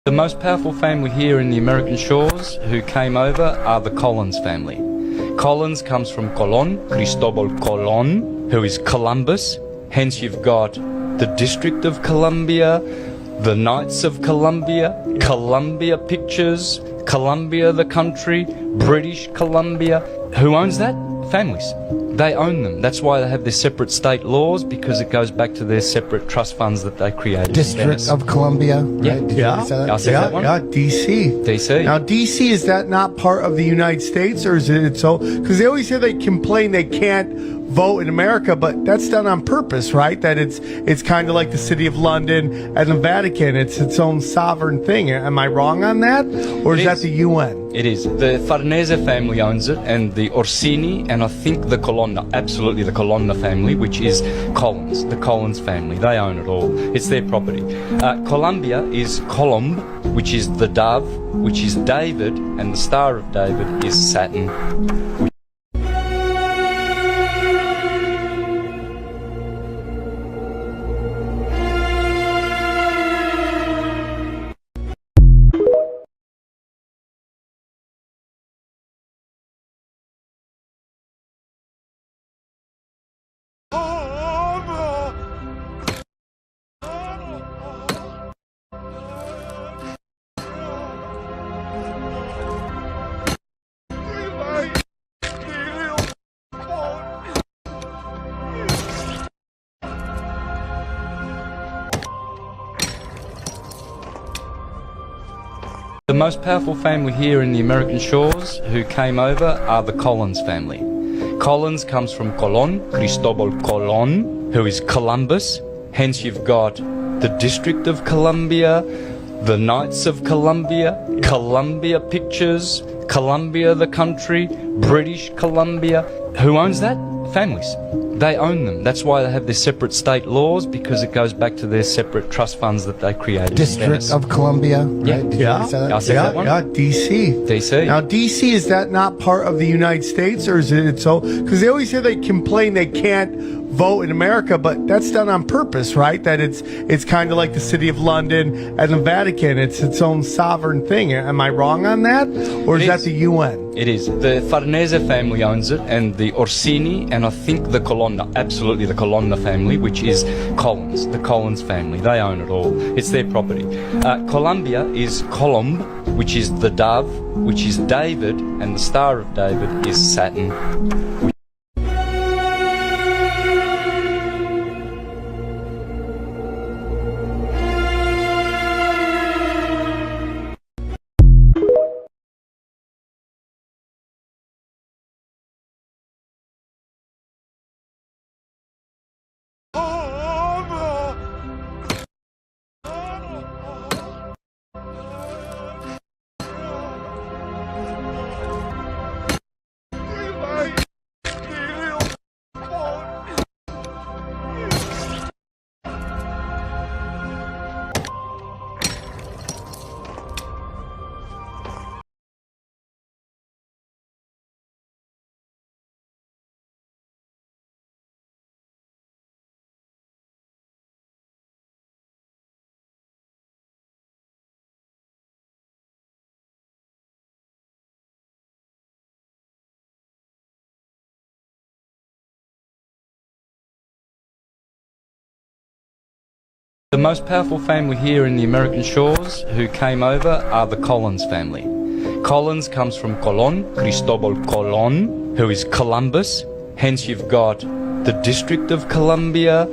The most powerful family here in the American shores who came over are the Collins family. Collins comes from Colon, Cristobal Colon, who is Columbus. Hence you've got the District of Columbia, the Knights of Columbia, Columbia Pictures, Columbia the country, British Columbia. Who owns that? Families. They own them. That's why they have their separate state laws, because it goes back to their separate trust funds that they created. District of Columbia. Yeah. Right? Did Yeah. you say that? I said that one. Yeah, DC. DC. Now, DC, is that not part of the United States, or is it so? Because they always say they complain they can't vote in America, but that's done on purpose, right? That it's kind of like the City of London and the Vatican. It's its own sovereign thing. Am I wrong on that? Or is that the UN? It is. The Farnese family owns it, and the Orsini, and I think the Colonna, absolutely the Colonna family, which is Collins, the Collins family. They own it all. It's their property. Columbia is Columb, which is the dove, which is David, and the Star of David is Saturn. The most powerful family here in the American shores who came over are the Collins family. Collins comes from Colon, Cristobal Colon, who is Columbus. Hence you've got the District of Columbia, the Knights of Columbia, Columbia Pictures, Columbia the country, British Columbia. Who owns that? Families. They own them. That's why they have their separate state laws, because it goes back to their separate trust funds that they created. District of Columbia. Yeah. Right? Did Yeah. you say that? I said that one. Yeah, DC. DC. Now, DC, is that not part of the United States, or is it so? Because they always say they complain they can't vote in America, but that's done on purpose, right? That it's kind of like the City of London and the Vatican. It's its own sovereign thing. Am I wrong on that? Or is that the UN? It is. The Farnese family owns it, and the Orsini, and I think the Colonna, absolutely the Colonna family, which is Collins, the Collins family. They own it all. It's their property. Columbia is Columb, which is the dove, which is David, and the Star of David is Saturn. The most powerful family here in the American shores who came over are the Collins family. Collins comes from Colon, Cristobal Colon, who is Columbus. Hence you've got the District of Columbia,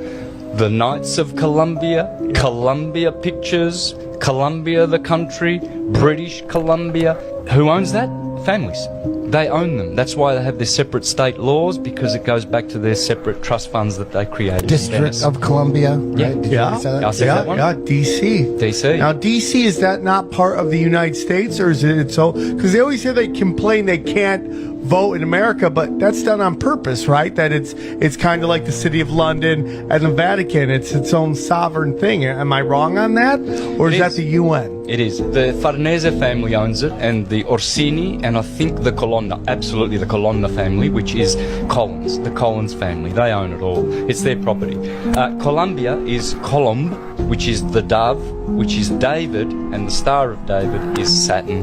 the Knights of Columbia, Columbia Pictures, Columbia the country, British Columbia. Who owns that? Families. They own them. That's why they have their separate state laws, because it goes back to their separate trust funds that they created. District of Columbia. Yeah. Right? Did Yeah. you say that? I said that one. Yeah, DC. DC. Now, DC, is that not part of the United States, or is it so? Because they always say they complain they can't vote in America, but that's done on purpose, right? That it's kind of like the City of London and the Vatican. It's its own sovereign thing. Am I wrong on that? Or is that the UN? It is. The Farnese family owns it, and the Orsini, and I think the Colonna, absolutely the Colonna family, which is Collins, the Collins family. They own it all. It's their property. Colombia is Colomb, which is the dove, which is David, and the Star of David is Saturn.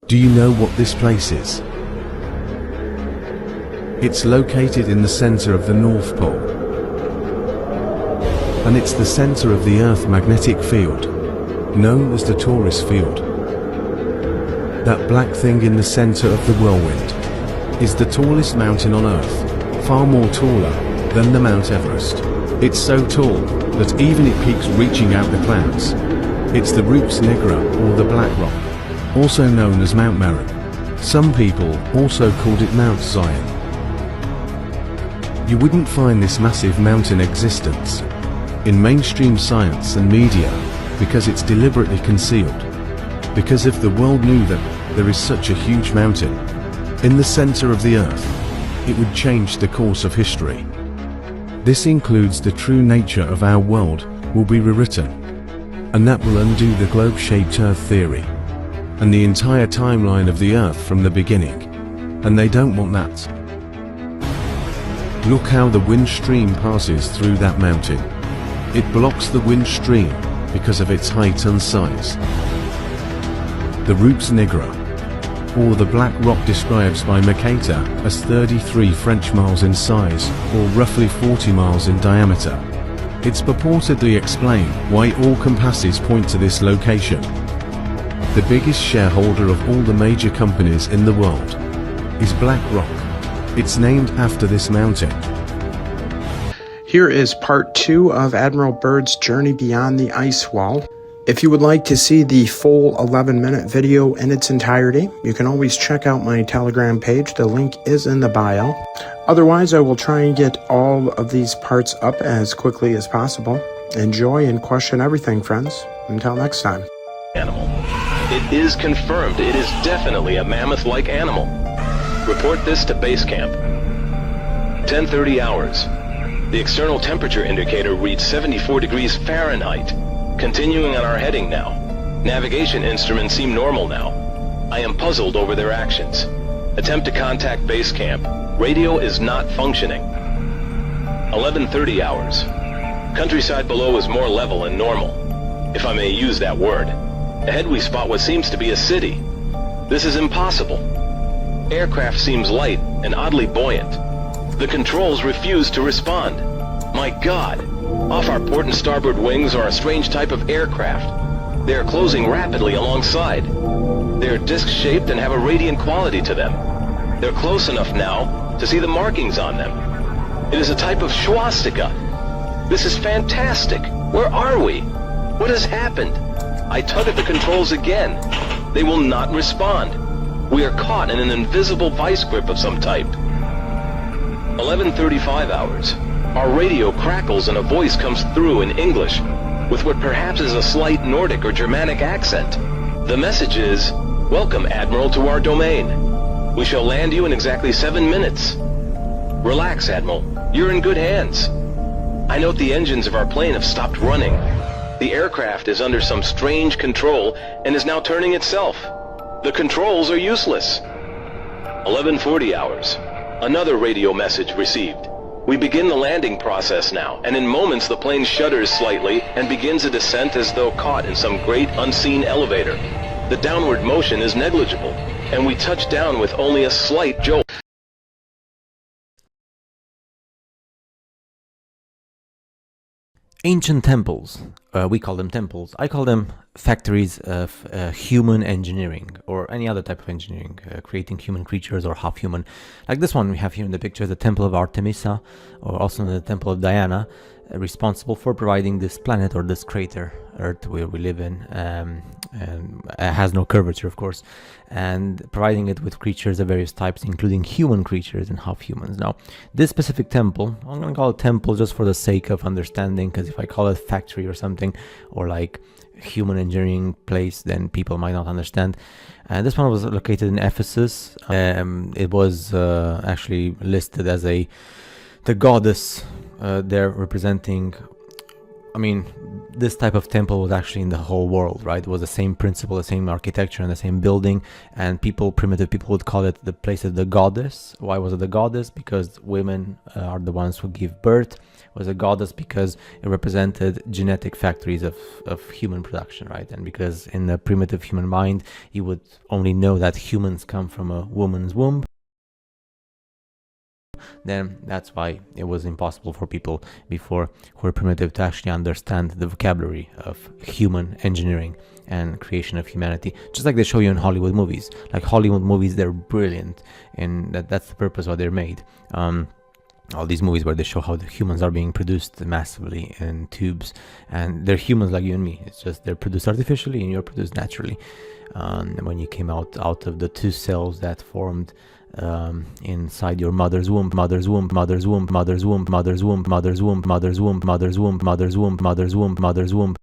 Do you know what this place is? It's located in the center of the North Pole. And it's the center of the Earth magnetic field, known as the Taurus field. That black thing in the center of the whirlwind is the tallest mountain on Earth, far more taller than the Mount Everest. It's so tall that even it peaks reaching out the clouds. It's the Rupes Nigra, or the Black Rock, also known as Mount Meru. Some people also called it Mount Zion. You wouldn't find this massive mountain existence in mainstream science and media because it's deliberately concealed. Because if the world knew that there is such a huge mountain in the center of the Earth, it would change the course of history. This includes the true nature of our world will be rewritten, and that will undo the globe-shaped Earth theory and the entire timeline of the Earth from the beginning, and they don't want that. Look how the wind stream passes through that mountain. It blocks the wind stream because of its height and size. The Rux nigra, or the black rock, described by Mercator as 33 French miles in size, or roughly 40 miles in diameter. It's purportedly explain why all compasses point to this location. The biggest shareholder of all the major companies in the world is BlackRock. It's named after this mountain. Here is part 2 of Admiral Byrd's journey beyond the ice wall. If you would like to see the full 11-minute video in its entirety, you can always check out my Telegram page. The link is in the bio. Otherwise, I will try and get all of these parts up as quickly as possible. Enjoy and question everything, friends. Until next time. Animal. It is confirmed. It is definitely a mammoth-like animal. Report this to base camp. 10:30 hours. The external temperature indicator reads 74 degrees Fahrenheit. Continuing on our heading now. Navigation instruments seem normal now. I am puzzled over their actions. Attempt to contact base camp. Radio is not functioning. 11:30 hours. Countryside below is more level and normal, if I may use that word. Ahead we spot what seems to be a city. This is impossible. Aircraft seems light and oddly buoyant. The controls refuse to respond. My God! Off our port and starboard wings are a strange type of aircraft. They are closing rapidly alongside. They are disc-shaped and have a radiant quality to them. They're close enough now to see the markings on them. It is a type of swastika. This is fantastic. Where are we? What has happened? I tug at the controls again. They will not respond. We are caught in an invisible vice grip of some type. 11:35 hours. Our radio crackles and a voice comes through in English, with what perhaps is a slight Nordic or Germanic accent. The message is, "Welcome, Admiral, to our domain. We shall land you in exactly 7 minutes. Relax, Admiral. You're in good hands." I note the engines of our plane have stopped running. The aircraft is under some strange control and is now turning itself. The controls are useless. 11:40 hours. Another radio message received. We begin the landing process now, and in moments the plane shudders slightly and begins a descent as though caught in some great unseen elevator. The downward motion is negligible, and we touch down with only a slight jolt. Ancient temples, we call them temples. I call them factories of human engineering or any other type of engineering, creating human creatures or half human. Like this one we have here in the picture, the Temple of Artemisa, or also the Temple of Diana, responsible for providing this planet or this crater, Earth, where we live in, and it has no curvature, of course, and providing it with creatures of various types, including human creatures and half humans. Now, this specific temple, I'm going to call it temple just for the sake of understanding, because if I call it factory or something, or like human engineering place, then people might not understand. This one was located in Ephesus. It was actually listed as the goddess there representing, I mean, this type of temple was actually in the whole world, right? It was the same principle, the same architecture, and the same building, and primitive people would call it the place of the goddess. Why was it the goddess? Because women are the ones who give birth. It was a goddess because it represented genetic factories of human production, right? And because in the primitive human mind, you would only know that humans come from a woman's womb, then that's why it was impossible for people before who were primitive to actually understand the vocabulary of human engineering and creation of humanity, just like they show you in Hollywood movies. Like Hollywood movies, they're brilliant, and that's the purpose why they're made. All these movies where they show how the humans are being produced massively in tubes, and they're humans like you and me. It's just they're produced artificially and you're produced naturally. When you came out of the two cells that formed inside your mother's womb, mother's womb, mother's womb, mother's womb, mother's womb, mother's womb, mother's womb, mother's womb, mother's womb, mother's womb, mother's womb.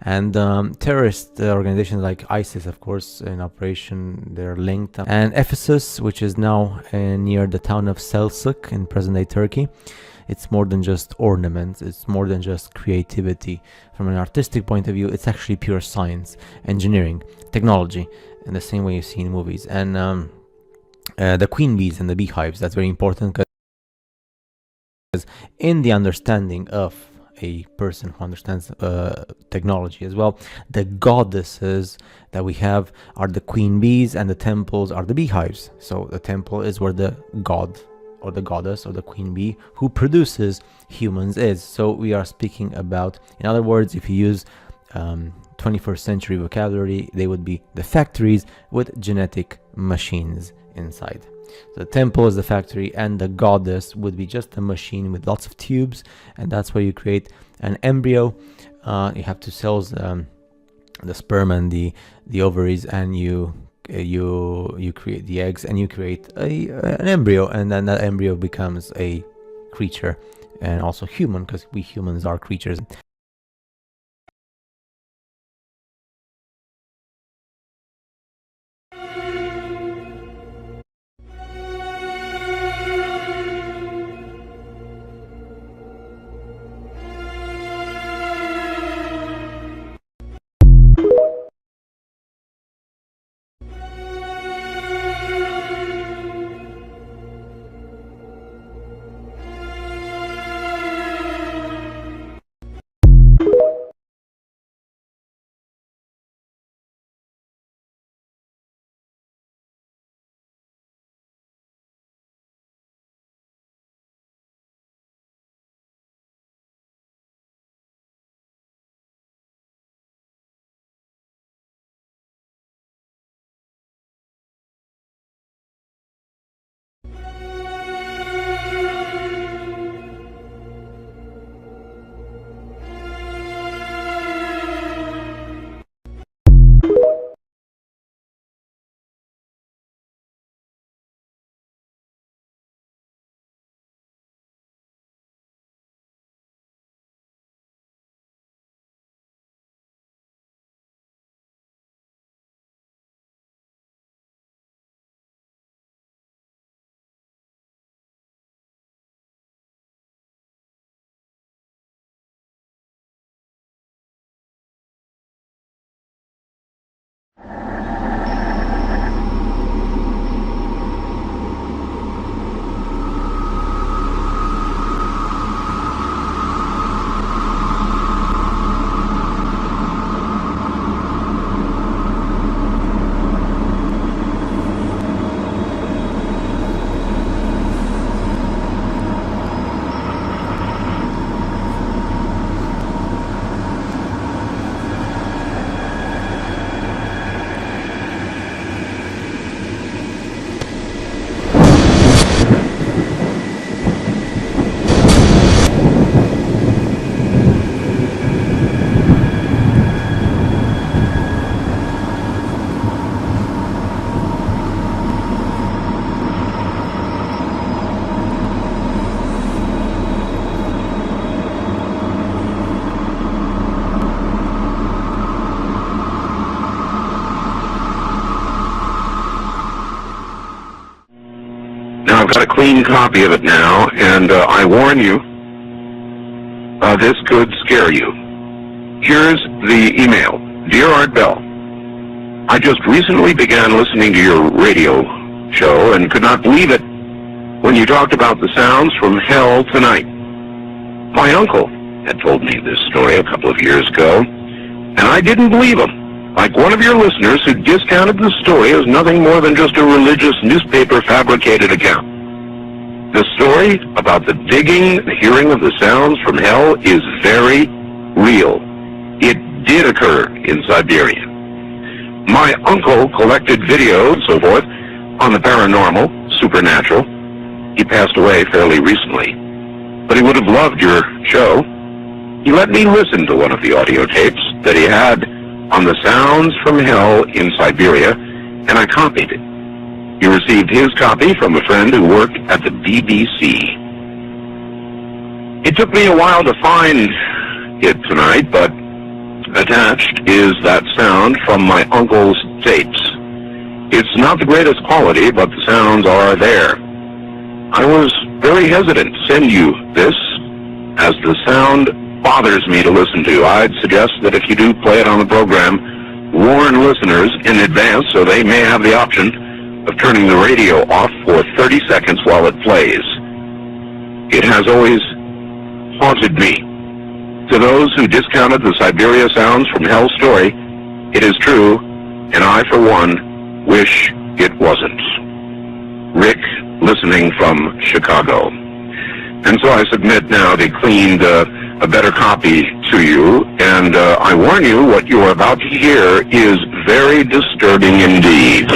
And terrorist organizations like ISIS, of course, in operation, they're linked. And Ephesus, which is now near the town of Selçuk in present-day Turkey, it's more than just ornaments, it's more than just creativity. From an artistic point of view, it's actually pure science, engineering, technology, in the same way you see in movies. And the queen bees and the beehives, that's very important, in the understanding of a person who understands technology as well, the goddesses that we have are the queen bees, and the temples are the beehives. So the temple is where the god or the goddess or the queen bee who produces humans is. So we are speaking about, in other words, if you use 21st century vocabulary, they would be the factories with genetic machines inside. So the temple is the factory, and the goddess would be just a machine with lots of tubes, and that's where you create an embryo. You have two cells, the sperm and the ovaries, and you create the eggs, and you create an embryo, and then that embryo becomes a creature, and also human, because we humans are creatures. I've got a clean copy of it now, and I warn you, this could scare you. Here's the email. Dear Art Bell, I just recently began listening to your radio show and could not believe it when you talked about the sounds from hell tonight. My uncle had told me this story a couple of years ago, and I didn't believe him. Like one of your listeners who discounted the story as nothing more than just a religious newspaper fabricated account. The story about the digging, the hearing of the sounds from hell is very real. It did occur in Siberia. My uncle collected videos and so forth on the paranormal, supernatural. He passed away fairly recently, but he would have loved your show. He let me listen to one of the audio tapes that he had on the sounds from hell in Siberia, and I copied it. He received his copy from a friend who worked at the BBC. It took me a while to find it tonight, but attached is that sound from my uncle's tapes. It's not the greatest quality, but the sounds are there. I was very hesitant to send you this, as the sound bothers me to listen to. I'd suggest that if you do play it on the program, warn listeners in advance so they may have the option of turning the radio off for 30 seconds while it plays. It has always haunted me. To those who discounted the Siberia sounds from Hell's story, it is true, and I, for one, wish it wasn't. Rick, listening from Chicago. And so I submit now they cleaned a better copy to you, and I warn you, what you are about to hear is very disturbing indeed.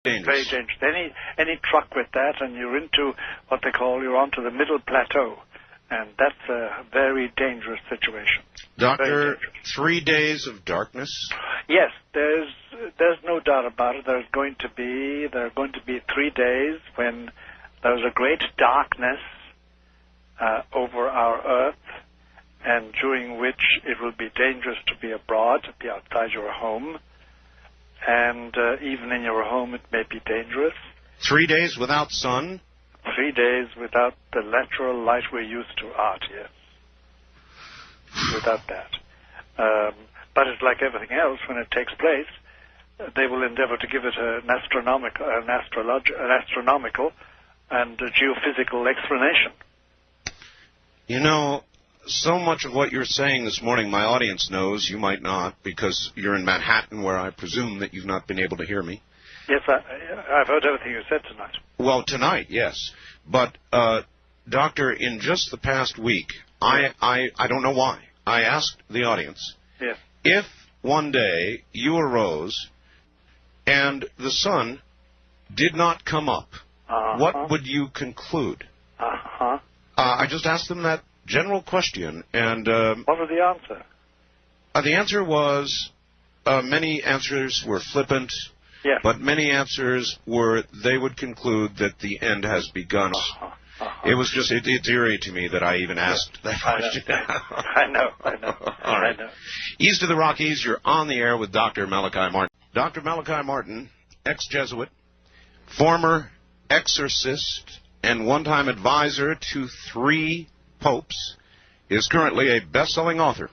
Very dangerous. Any truck with that, and you're into what they call, you're onto the middle plateau, and that's a very dangerous situation. Doctor, 3 days of darkness? Yes, there's no doubt about it. There are going to be 3 days when there's a great darkness over our Earth, and during which it will be dangerous to be abroad, to be outside your home. and even in your home it may be dangerous. 3 days without sun? 3 days without the natural light we're used to, art, yes. Without that. But it's like everything else, when it takes place, they will endeavor to give it an astronomical and a geophysical explanation. You know, so much of what you're saying this morning, my audience knows, you might not, because you're in Manhattan, where I presume that you've not been able to hear me. Yes, I've heard everything you said tonight. Well, tonight, yes. But, Doctor, in just the past week, I don't know why, I asked the audience, yes, if one day you arose and the sun did not come up, what would you conclude? I just asked them that general question, and... what was the answer? The answer was, many answers were flippant, yes, but many answers were, they would conclude that the end has begun. It was just, it's eerie to me that I even asked that question. I know. All right. I know. East of the Rockies, you're on the air with Dr. Malachi Martin. Dr. Malachi Martin, ex-Jesuit, former exorcist, and one-time advisor to 3 popes, is currently a best-selling author.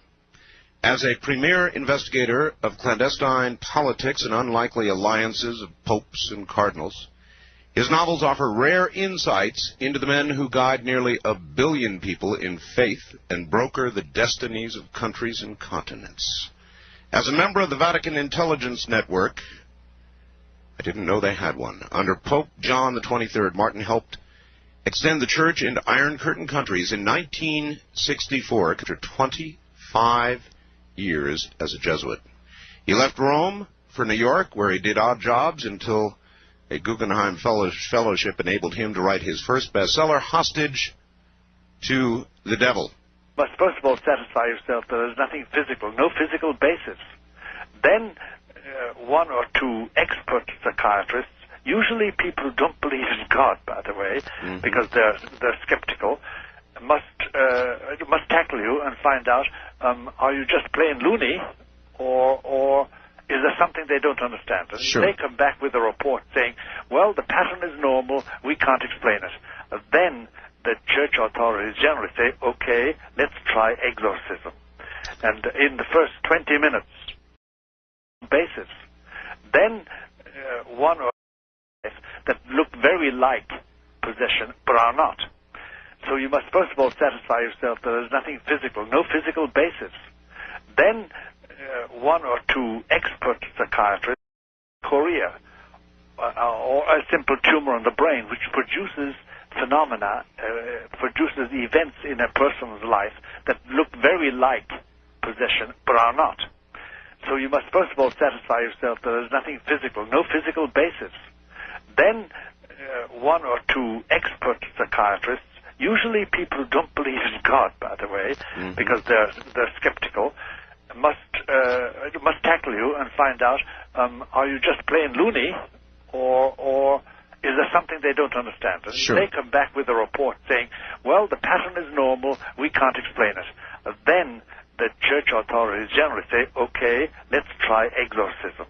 As a premier investigator of clandestine politics and unlikely alliances of popes and cardinals, his novels offer rare insights into the men who guide nearly 1 billion people in faith and broker the destinies of countries and continents. As a member of the Vatican Intelligence Network, I didn't know they had one, under Pope John XXIII, Martin helped extend the church into Iron Curtain countries. In 1964, after 25 years as a Jesuit, he left Rome for New York, where he did odd jobs until a Guggenheim Fellowship enabled him to write his first bestseller, Hostage to the Devil. But first of all, satisfy yourself that there's nothing physical, no physical basis. Then 1 or 2 expert psychiatrists, usually people who don't believe in God, by the way, because they're skeptical, must tackle you and find out, are you just plain loony, or is there something they don't understand? And Sure. they come back with a report saying, well, the pattern is normal, we can't explain it. Then the church authorities generally say, okay, let's try exorcism. And in the first 20 minutes, basis, then 1 or 2 that look very like possession, but are not. So you must first of all satisfy yourself that there's nothing physical, no physical basis. Then 1 or 2 expert psychiatrists, Korea, or a simple tumor on the brain, which produces phenomena, produces events in a person's life that look very like possession, but are not. So you must first of all satisfy yourself that there's nothing physical, no physical basis. Then 1 or 2 expert psychiatrists, usually people who don't believe in God, by the way, because they're skeptical, must tackle you and find out, are you just plain loony, or is there something they don't understand? And Sure. they come back with a report saying, well, the pattern is normal, we can't explain it. Then the church authorities generally say, okay, let's try exorcism.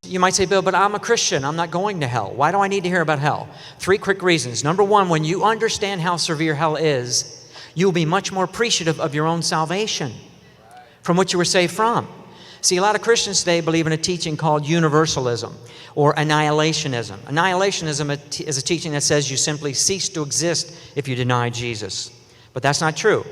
You might say, Bill, but I'm a Christian. I'm not going to hell. Why do I need to hear about hell? 3 quick reasons. Number 1, when you understand how severe hell is, you'll be much more appreciative of your own salvation from what you were saved from. See, a lot of Christians today believe in a teaching called universalism or annihilationism. Annihilationism is a teaching that says you simply cease to exist if you deny Jesus. But that's not true.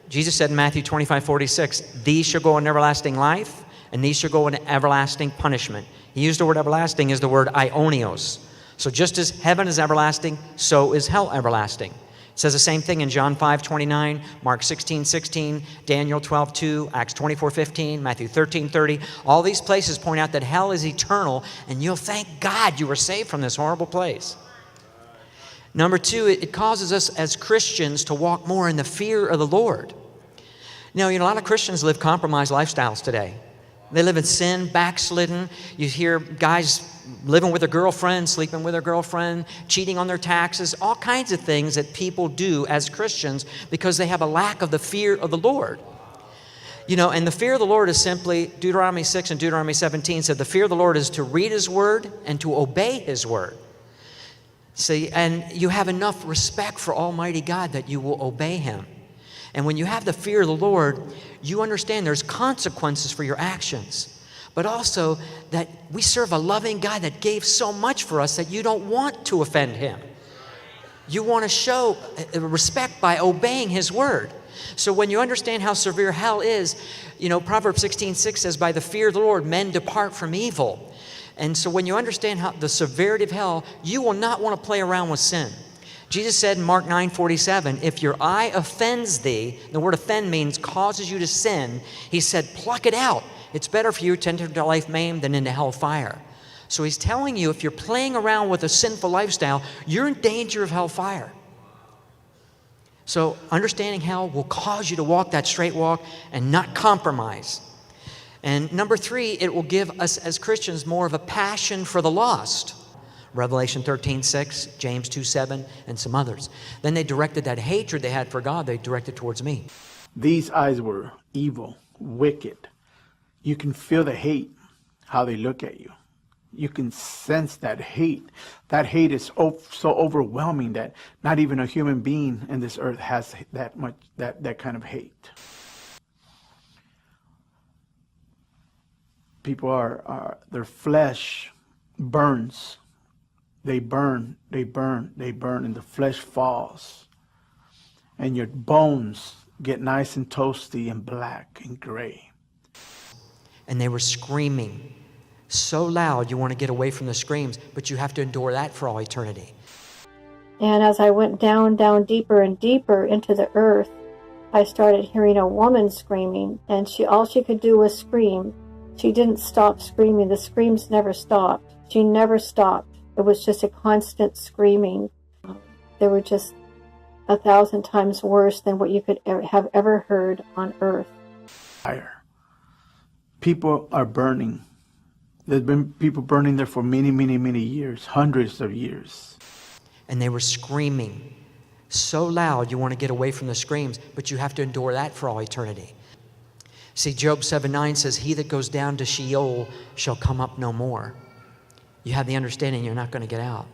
Jesus said in Matthew 25:46, these shall go in everlasting life, and these shall go in everlasting punishment. He used the word everlasting as the word aionios. So just as heaven is everlasting, so is hell everlasting. It says the same thing in John 5:29, Mark 16:16, Daniel 12:2, Acts 24:15, Matthew 13:30. All these places point out that hell is eternal, and you'll thank God you were saved from this horrible place. Number 2, it causes us as Christians to walk more in the fear of the Lord. Now, a lot of Christians live compromised lifestyles today. They live in sin, backslidden. You hear guys living with their girlfriend, sleeping with their girlfriend, cheating on their taxes, all kinds of things that people do as Christians because they have a lack of the fear of the Lord. You know, and the fear of the Lord is simply, Deuteronomy 6 and Deuteronomy 17 said the fear of the Lord is to read His Word and to obey His Word. See, and you have enough respect for Almighty God that you will obey Him. And when you have the fear of the Lord, you understand there's consequences for your actions. But also that we serve a loving God that gave so much for us that you don't want to offend Him. You want to show respect by obeying His Word. So when you understand how severe hell is, you know, Proverbs 16:6 says, by the fear of the Lord, men depart from evil. And so when you understand how the severity of hell, you will not want to play around with sin. Jesus said in Mark 9:47, if your eye offends thee, the word offend means causes you to sin, He said, pluck it out. It's better for you to enter into life maimed than into hell fire. So He's telling you, if you're playing around with a sinful lifestyle, you're in danger of hellfire. So understanding hell will cause you to walk that straight walk and not compromise. And number 3, it will give us as Christians more of a passion for the lost. Revelation 13:6, James 2:7, and some others. Then they directed that hatred they had for God, they directed towards me. These eyes were evil, wicked. You can feel the hate, how they look at you. You can sense that hate. That hate is so overwhelming that not even a human being in this earth has that kind of hate. People their flesh burns. They burn, and the flesh falls. And your bones get nice and toasty and black and gray. And they were screaming so loud you want to get away from the screams, but you have to endure that for all eternity. And as I went down deeper and deeper into the earth, I started hearing a woman screaming, and all she could do was scream. She didn't stop screaming. The screams never stopped. She never stopped. It was just a constant screaming. They were just 1,000 times worse than what you could have ever heard on earth. Fire. People are burning. There's been people burning there for many, many, many years, hundreds of years. And they were screaming so loud you want to get away from the screams, but you have to endure that for all eternity. See, Job 7:9 says, he that goes down to Sheol shall come up no more. You have the understanding you're not going to get out.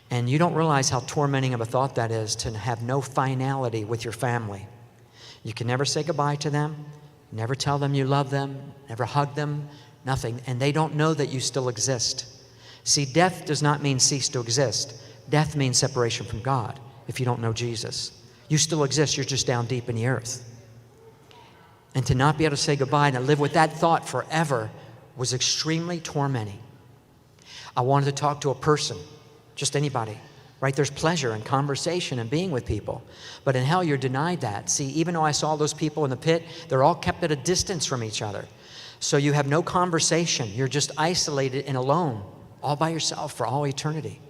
And you don't realize how tormenting of a thought that is, to have no finality with your family. You can never say goodbye to them, never tell them you love them, never hug them, nothing. And they don't know that you still exist. See, death does not mean cease to exist. Death means separation from God if you don't know Jesus. You still exist, you're just down deep in the earth. And to not be able to say goodbye and to live with that thought forever was extremely tormenting. I wanted to talk to a person, just anybody, right? There's pleasure in conversation and being with people. But in hell, you're denied that. See, even though I saw those people in the pit, they're all kept at a distance from each other. So you have no conversation. You're just isolated and alone, all by yourself for all eternity.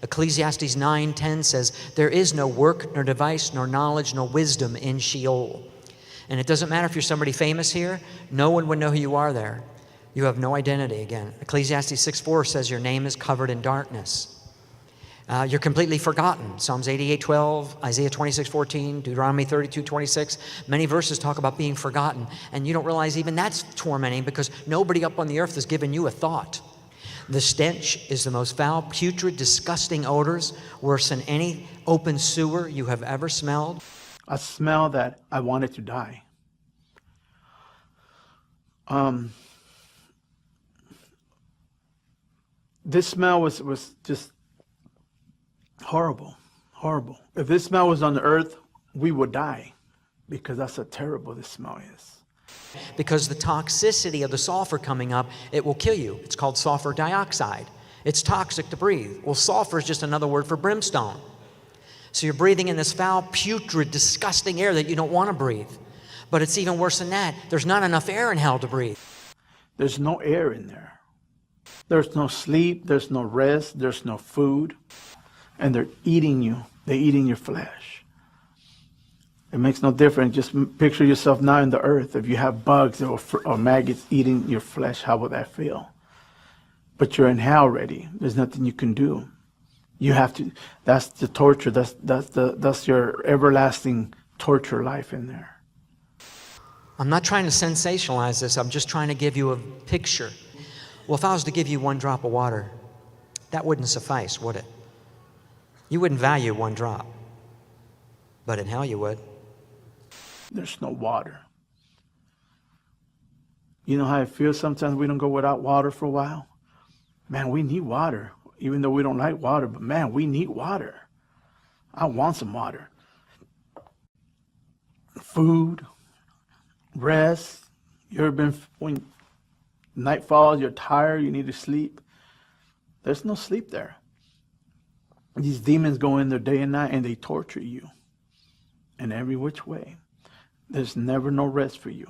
Ecclesiastes 9:10 says, there is no work, nor device, nor knowledge, nor wisdom in Sheol. And it doesn't matter if you're somebody famous here, no one would know who you are there. You have no identity again. Ecclesiastes 6:4 says your name is covered in darkness. You're completely forgotten. Psalms 88:12, Isaiah 26:14, Deuteronomy 32:26. Many verses talk about being forgotten. And you don't realize even that's tormenting because nobody up on the earth has given you a thought. The stench is the most foul, putrid, disgusting odors, worse than any open sewer you have ever smelled. A smell that I wanted to die. This smell was just horrible, horrible. If this smell was on the earth, we would die because that's how terrible this smell is. Because the toxicity of the sulfur coming up, it will kill you. It's called sulfur dioxide. It's toxic to breathe. Well, sulfur is just another word for brimstone. So you're breathing in this foul, putrid, disgusting air that you don't want to breathe. But it's even worse than that. There's not enough air in hell to breathe. There's no air in there. There's no sleep, there's no rest, there's no food. And they're eating you. They're eating your flesh. It makes no difference. Just picture yourself now in the earth. If you have bugs or maggots eating your flesh, how would that feel? But you're in hell already. There's nothing you can do. You have to, that's the torture. That's your everlasting torture life in there. I'm not trying to sensationalize this. I'm just trying to give you a picture. Well, if I was to give you 1 drop of water, that wouldn't suffice, would it? You wouldn't value 1 drop. But in hell you would. There's no water. You know how it feels sometimes we don't go without water for a while? Man, we need water. Even though we don't like water, but man, we need water. I want some water. Food, rest. You ever been, when night falls, you're tired, you need to sleep? There's no sleep there. These demons go in there day and night and they torture you in every which way. There's never no rest for you.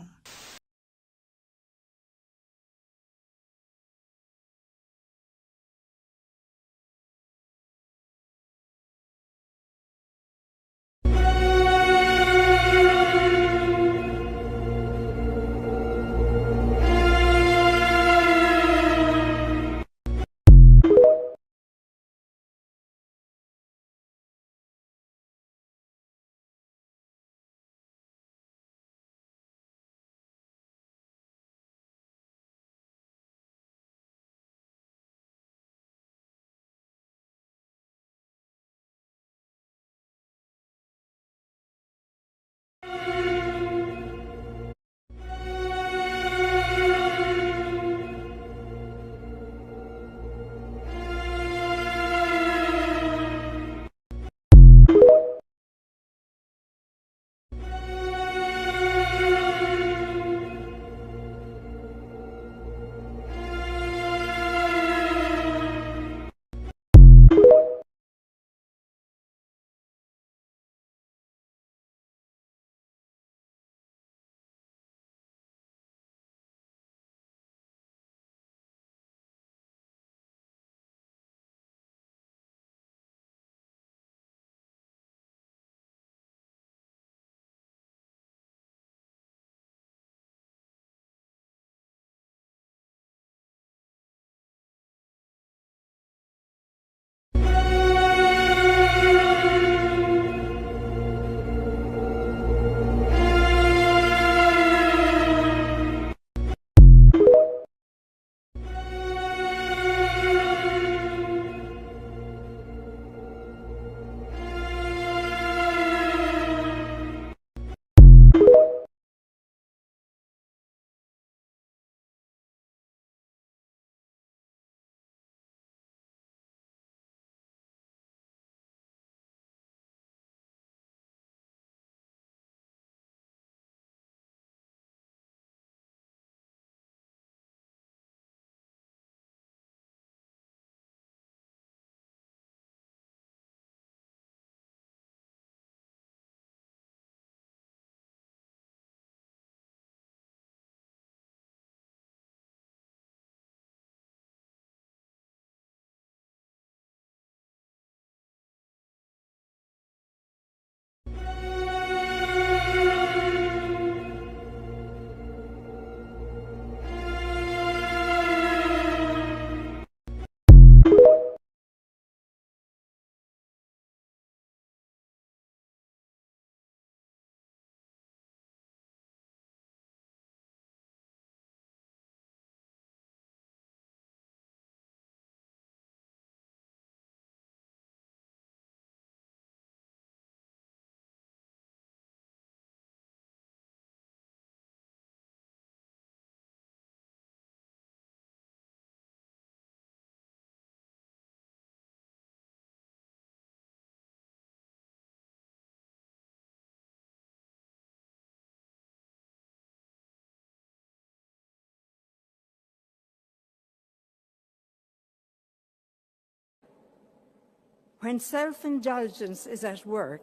When self-indulgence is at work,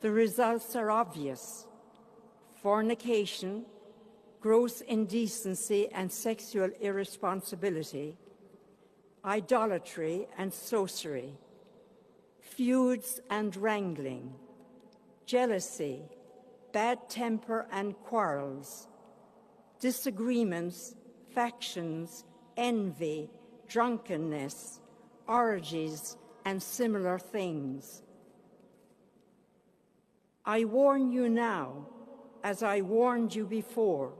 the results are obvious. Fornication, gross indecency and sexual irresponsibility, idolatry and sorcery, feuds and wrangling, jealousy, bad temper and quarrels, disagreements, factions, envy, drunkenness, orgies, and similar things. I warn you now, as I warned you before.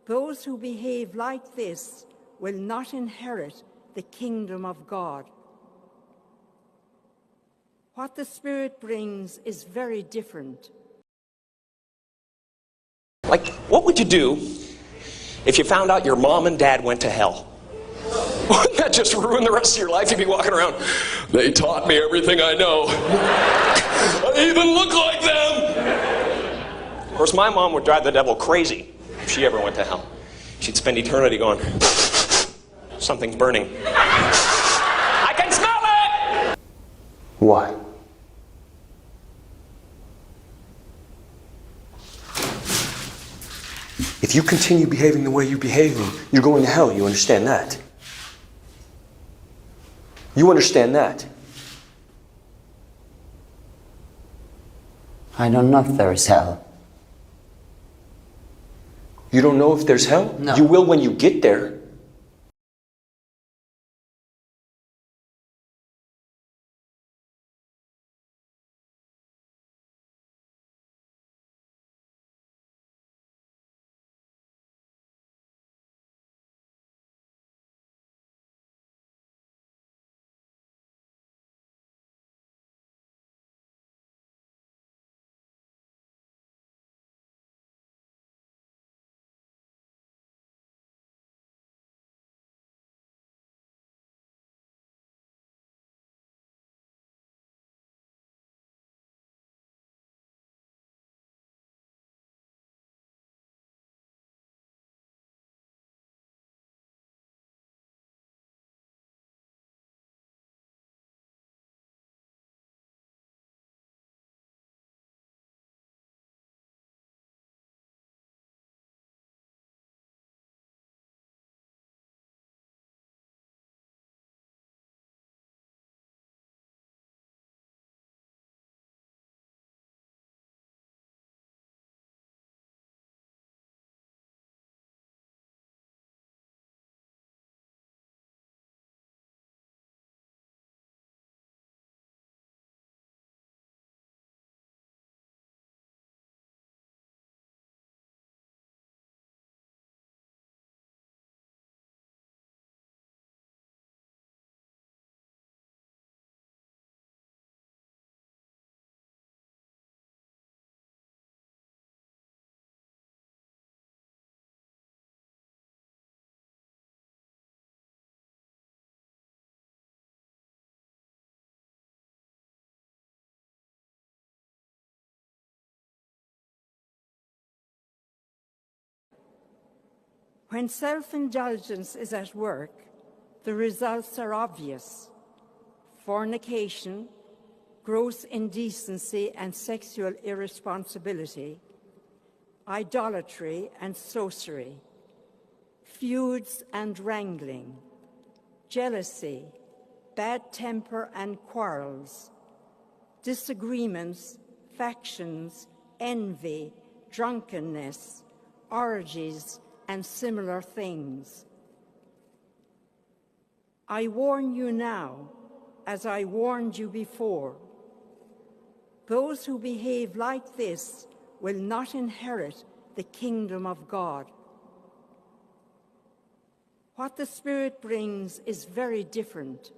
Those who behave like this will not inherit the kingdom of God. What the Spirit brings is very different. Like, what would you do if you found out your mom and dad went to hell? Wouldn't that just ruin the rest of your life? You'd be walking around, they taught me everything I know. I even look like them. Of course, my mom would drive the devil crazy if she ever went to hell. She'd spend eternity going, something's burning. I can smell it! Why? If you continue behaving the way you're behaving, you're going to hell. You understand that? You understand that? I don't know if there is hell. You don't know if there's hell? No. You will when you get there. When self-indulgence is at work, the results are obvious: fornication, gross indecency and sexual irresponsibility, idolatry and sorcery, feuds and wrangling, jealousy, bad temper and quarrels, disagreements, factions, envy, drunkenness, orgies, and similar things. I warn you now, as I warned you before. Those who behave like this will not inherit the kingdom of God. What the Spirit brings is very different.